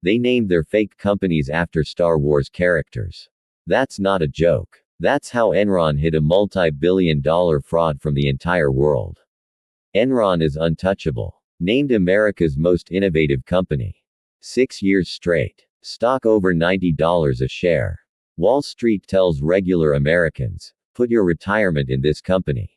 They named their fake companies after Star Wars characters. That's not a joke. That's how Enron hid a multi-billion-dollar fraud from the entire world. Enron is untouchable. Named America's most innovative company. 6 years straight. Stock over $90 a share. Wall Street tells regular Americans, put your retirement in this company.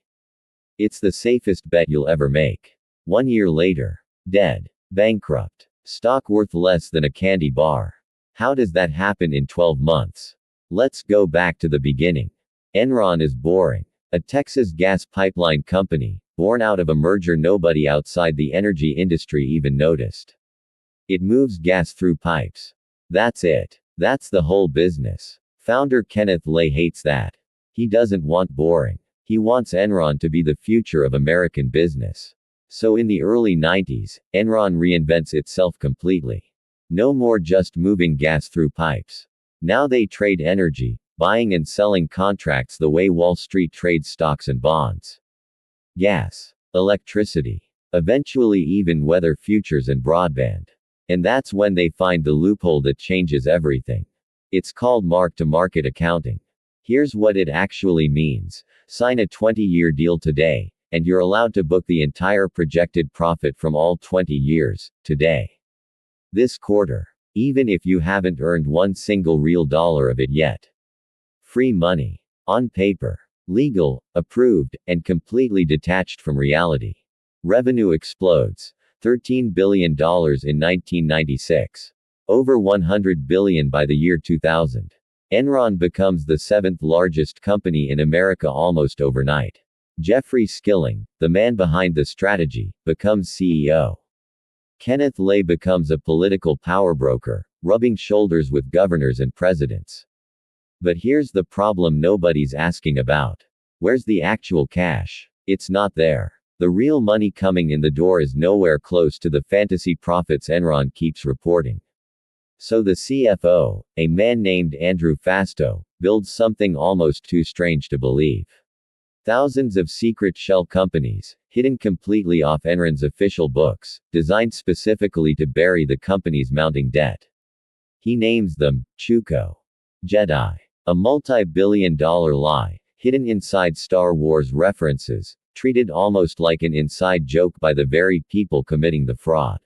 It's the safest bet you'll ever make. 1 year later. Dead. Bankrupt. Stock worth less than a candy bar. How does that happen in 12 months? Let's go back to the beginning. Enron is boring. A Texas gas pipeline company, born out of a merger nobody outside the energy industry even noticed. It moves gas through pipes. That's it. That's the whole business. Founder Kenneth Lay hates that. He doesn't want boring. He wants Enron to be the future of American business. So in the early 90s, Enron reinvents itself completely. No more just moving gas through pipes. Now they trade energy, buying and selling contracts the way Wall Street trades stocks and bonds. Gas, electricity, eventually even weather futures and broadband. And that's when they find the loophole that changes everything. It's called mark-to-market accounting. Here's what it actually means. Sign a 20-year deal today, and you're allowed to book the entire projected profit from all 20 years, today. This quarter. Even if you haven't earned one single real dollar of it yet. Free money. On paper. Legal, approved, and completely detached from reality. Revenue explodes. $13 billion in 1996. Over $100 billion by the year 2000. Enron becomes the 7th largest company in America almost overnight. Jeffrey Skilling, the man behind the strategy, becomes CEO. Kenneth Lay becomes a political power broker, rubbing shoulders with governors and presidents. But here's the problem nobody's asking about. Where's the actual cash? It's not there. The real money coming in the door is nowhere close to the fantasy profits Enron keeps reporting. So the CFO, a man named Andrew Fastow, builds something almost too strange to believe. Thousands of secret shell companies, hidden completely off Enron's official books, designed specifically to bury the company's mounting debt. He names them, Chuko. Jedi. A multi-billion-dollar lie, hidden inside Star Wars references, treated almost like an inside joke by the very people committing the fraud.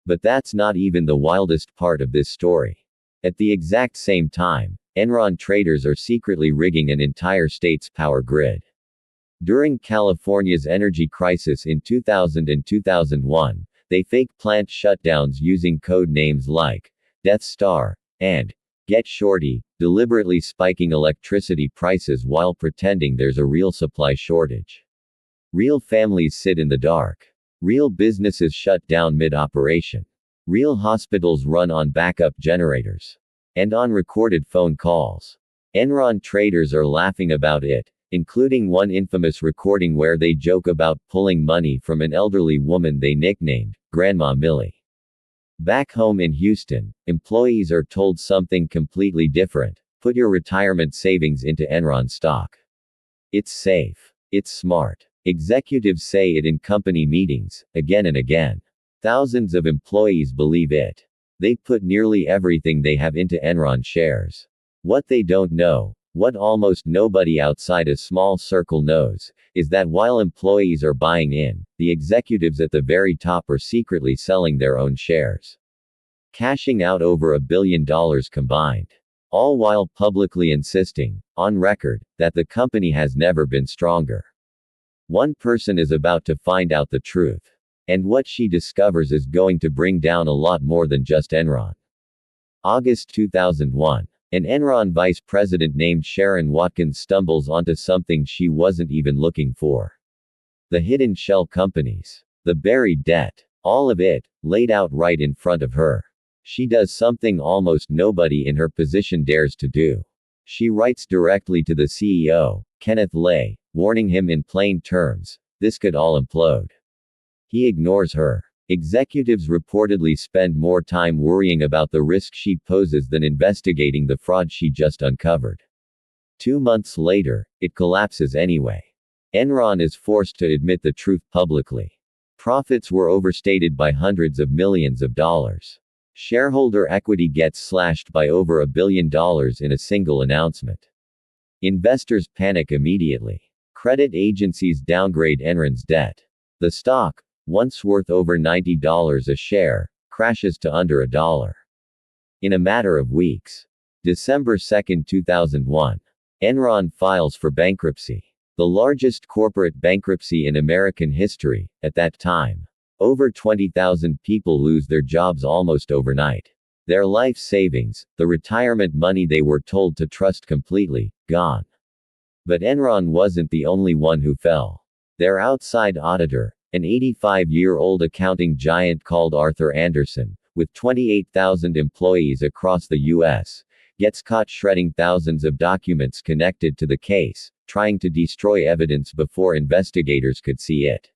But that's not even the wildest part of this story. At the exact same time, Enron traders are secretly rigging an entire state's power grid. During California's energy crisis in 2000 and 2001, they fake plant shutdowns using code names like Death Star and Get Shorty, deliberately spiking electricity prices while pretending there's a real supply shortage. Real families sit in the dark. Real businesses shut down mid-operation. Real hospitals run on backup generators. And on recorded phone calls. Enron traders are laughing about it, including one infamous recording where they joke about pulling money from an elderly woman they nicknamed Grandma Millie. Back home in Houston, employees are told something completely different. Put your retirement savings into Enron stock. It's safe. It's smart. Executives say it in company meetings, again and again. Thousands of employees believe it. They put nearly everything they have into Enron shares. What they don't know, what almost nobody outside a small circle knows, is that while employees are buying in, the executives at the very top are secretly selling their own shares. Cashing out over $1 billion combined. All while publicly insisting, on record, that the company has never been stronger. One person is about to find out the truth. And what she discovers is going to bring down a lot more than just Enron. August 2001. An Enron vice president named Sharon Watkins stumbles onto something she wasn't even looking for. The hidden shell companies. The buried debt. All of it, laid out right in front of her. She does something almost nobody in her position dares to do. She writes directly to the CEO, Kenneth Lay, warning him in plain terms, this could all implode. He ignores her. Executives reportedly spend more time worrying about the risk she poses than investigating the fraud she just uncovered. 2 months later, it collapses anyway. Enron is forced to admit the truth publicly. Profits were overstated by hundreds of millions of dollars. Shareholder equity gets slashed by over $1 billion in a single announcement. Investors panic immediately. Credit agencies downgrade Enron's debt. The stock, once worth over $90 a share, crashes to under $1. In a matter of weeks. December 2, 2001. Enron files for bankruptcy. The largest corporate bankruptcy in American history, at that time. Over 20,000 people lose their jobs almost overnight. Their life savings, the retirement money they were told to trust completely, gone. But Enron wasn't the only one who fell. Their outside auditor, an 85-year-old accounting giant called Arthur Andersen, with 28,000 employees across the U.S., gets caught shredding thousands of documents connected to the case, trying to destroy evidence before investigators could see it.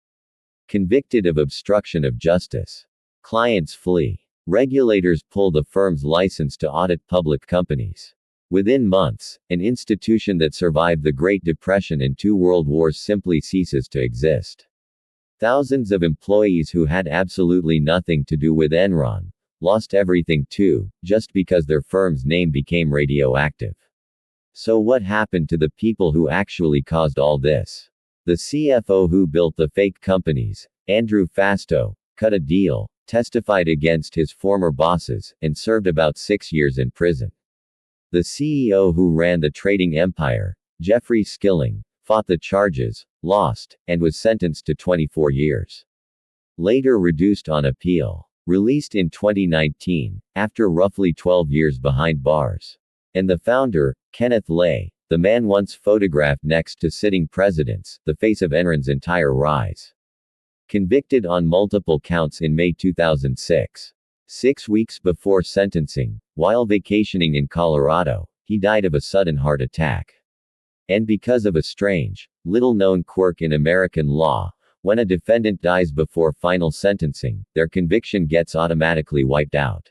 Convicted of obstruction of justice. Clients flee. Regulators pull the firm's license to audit public companies. Within months, an institution that survived the Great Depression and 2 world wars simply ceases to exist. Thousands of employees who had absolutely nothing to do with Enron lost everything too, just because their firm's name became radioactive. So what happened to the people who actually caused all this? The CFO who built the fake companies, Andrew Fastow, cut a deal, testified against his former bosses, and served about 6 years in prison. The CEO who ran the trading empire, Jeffrey Skilling, fought the charges, lost, and was sentenced to 24 years. Later reduced on appeal. Released in 2019, after roughly 12 years behind bars. And the founder, Kenneth Lay, the man once photographed next to sitting presidents, the face of Enron's entire rise. Convicted on multiple counts in May 2006. 6 weeks before sentencing, while vacationing in Colorado, he died of a sudden heart attack. And because of a strange, little-known quirk in American law, when a defendant dies before final sentencing, their conviction gets automatically wiped out.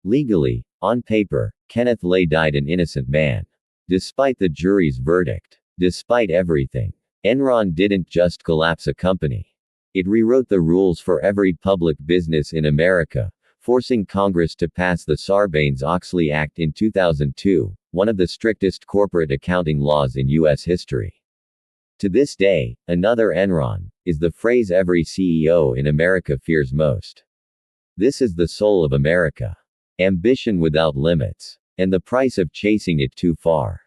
Legally, on paper, Kenneth Lay died an innocent man. Despite the jury's verdict. Despite everything. Enron didn't just collapse a company. It rewrote the rules for every public business in America, forcing Congress to pass the Sarbanes-Oxley Act in 2002, one of the strictest corporate accounting laws in U.S. history. To this day, another Enron is the phrase every CEO in America fears most. This is the soul of America. Ambition without limits. And the price of chasing it too far.